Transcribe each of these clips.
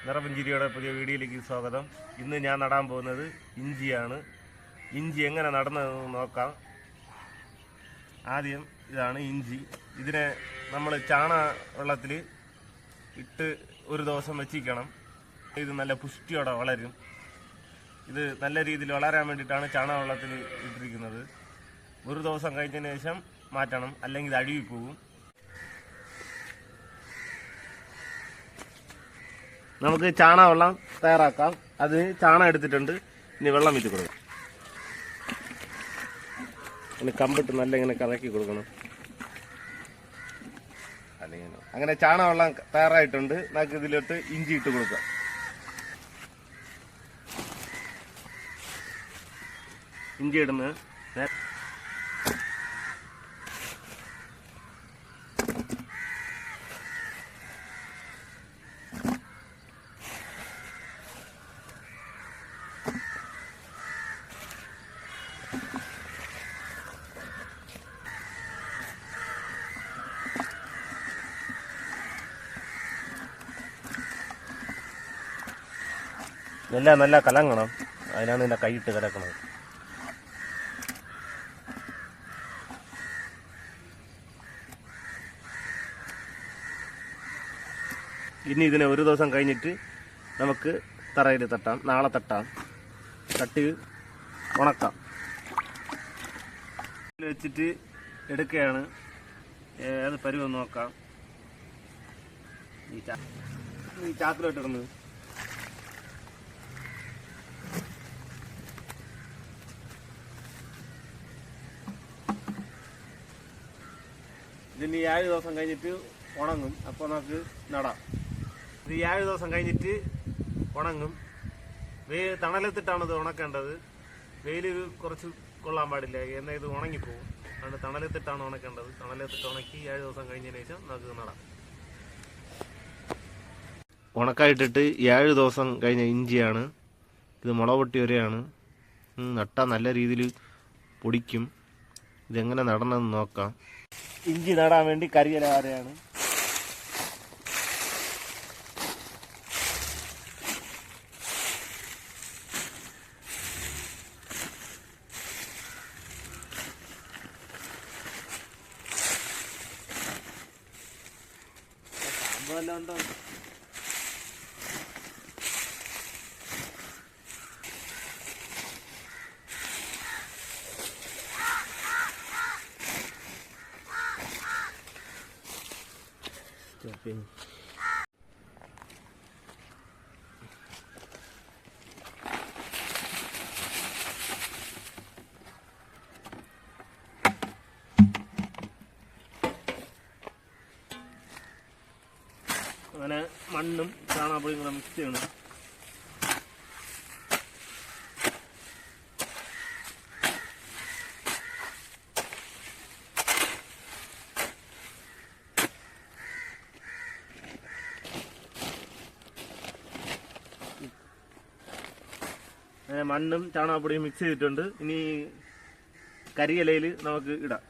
നിറപുഞ്ചിരിയുടെ പുതിയ വീഡിയോയിലേക്ക് സ്വാഗതം. ഇന്ന് ഞാൻ നടാൻ പോകുന്നത് ഇഞ്ചിയാണ്. ഇഞ്ചി എങ്ങനെ നടന്നതെന്ന് നോക്കാം. ആദ്യം ഇതാണ് ഇഞ്ചി. ഇതിനെ നമ്മൾ വെള്ളത്തിൽ ഇട്ട് ഒരു ദിവസം വെച്ചിരിക്കണം. ഇത് നല്ല പുഷ്ടിയോടെ വളരും. ഇത് നല്ല രീതിയിൽ വളരാൻ വേണ്ടിയിട്ടാണ് വെള്ളത്തിൽ ഇട്ടിരിക്കുന്നത്. ഒരു ദിവസം കഴിഞ്ഞതിന് ശേഷം മാറ്റണം, അല്ലെങ്കിൽ ഇത് അഴുകി പോകും. നമുക്ക് വെള്ളം തയ്യാറാക്കാം. അതിന് ചാണകം എടുത്തിട്ടുണ്ട്. ഇനി വെള്ളം വെച്ച് കൊടുക്കണം. ഇനി കമ്പിട്ട് നല്ല ഇങ്ങനെ കലക്കി കൊടുക്കണം. അങ്ങനെ വെള്ളം തയ്യാറായിട്ടുണ്ട്. നമുക്ക് ഇതിലോട്ട് ഇഞ്ചി ഇട്ട് കൊടുക്കാം. ഇഞ്ചി ഇടുന്നത് എല്ലാം നല്ല കലങ്ങണം. അതിനാണ് ഇതിൻ്റെ കൈയിട്ട് കലക്കണത്. ഇനി ഇതിനെ ഒരു ദിവസം കഴിഞ്ഞിട്ട് നമുക്ക് തറയിൽ തട്ടാം. നാളെ തട്ടാം. തട്ടി ഉണക്കാം. വെച്ചിട്ട് എടുക്കുകയാണ്. ഏത് പരുവം നോക്കാം. ഈ ചാക്കിലോട്ടിടുന്നത് ഇതിന് 7 ദിവസം കഴിഞ്ഞിട്ട് ഉണങ്ങും. അപ്പോൾ നമുക്ക് നടാം. ഇത് 7 ദിവസം കഴിഞ്ഞിട്ട് ഉണങ്ങും. തണലത്തിട്ടാണ് ഇത് ഉണക്കേണ്ടത്. വെയിൽ കുറച്ച് കൊള്ളാൻ പാടില്ല, എന്നാൽ ഇത് ഉണങ്ങിപ്പോകും. അതുകൊണ്ട് തണലത്തിട്ടാണ് ഉണക്കേണ്ടത്. തണലത്തിട്ട് ഉണക്കി 7 ദിവസം കഴിഞ്ഞതിന് ശേഷം നമുക്ക് നടാം. ഉണക്കായിട്ടിട്ട് 7 ദിവസം കഴിഞ്ഞ ഇഞ്ചിയാണ്. ഇത് മുളപൊട്ടി വരെയാണ്. നട്ടാൽ നല്ല രീതിയിൽ പൊടിക്കും. ഇതെങ്ങനെ നടണമെന്ന് നോക്കാം. ഇഞ്ചി നടാൻ വേണ്ടി കരിയില വാരയാണ്. പാമ്പെല്ലാം ഉണ്ടോ? അങ്ങനെ മണ്ണും ചാണകപ്പൊടിയും കൂടെ മിക്സ് ചെയ്യണം. മണ്ണും ചാണകപ്പൊടിയും മിക്സ് ചെയ്തിട്ടുണ്ട്. ഇനി കരിയിലയിൽ നമുക്ക് ഇടാം.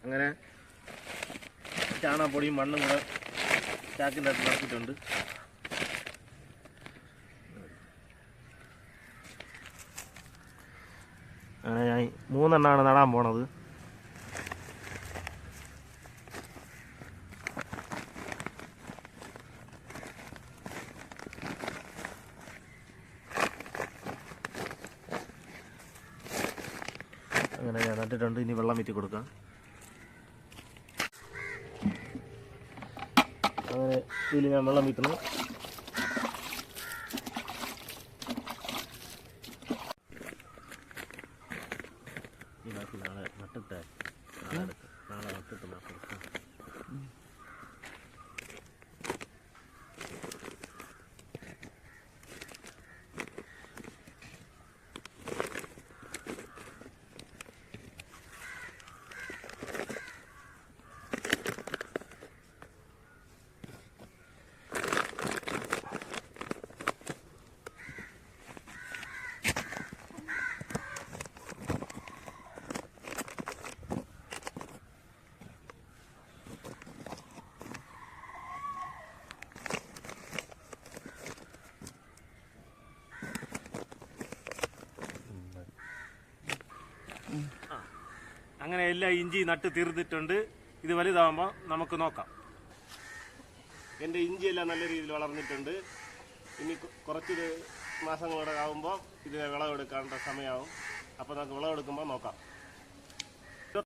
അങ്ങനെ ചാണകപ്പൊടിയും മണ്ണും കൂടെ ചാക്കിൻ്റെ അകത്ത് നിറച്ചിട്ടുണ്ട്. അങ്ങനെ ഞാൻ 3 എണ്ണമാണ് നടാൻ പോണത്. അങ്ങനെ ഞാൻ നട്ടിട്ടുണ്ട്. ഇനി വെള്ളം വീറ്റി കൊടുക്കാം. അങ്ങനെ ഇതിൽ ഞാൻ വെള്ളം വീറ്റുന്നു. നാളെ നട്ടിട്ട് നട്ടിട്ട് അങ്ങനെ എല്ലാ ഇഞ്ചി നട്ട് തീർന്നിട്ടുണ്ട്. ഇത് വലുതാകുമ്പോൾ നമുക്ക് നോക്കാം. എൻ്റെ ഇഞ്ചിയെല്ലാം നല്ല രീതിയിൽ വളർന്നിട്ടുണ്ട്. ഇനി കുറച്ച് മാസങ്ങളോടെ ആകുമ്പോൾ ഇതിനെ വിളവെടുക്കേണ്ട സമയമാവും. അപ്പോൾ നമുക്ക് വിളവെടുക്കുമ്പോൾ നോക്കാം.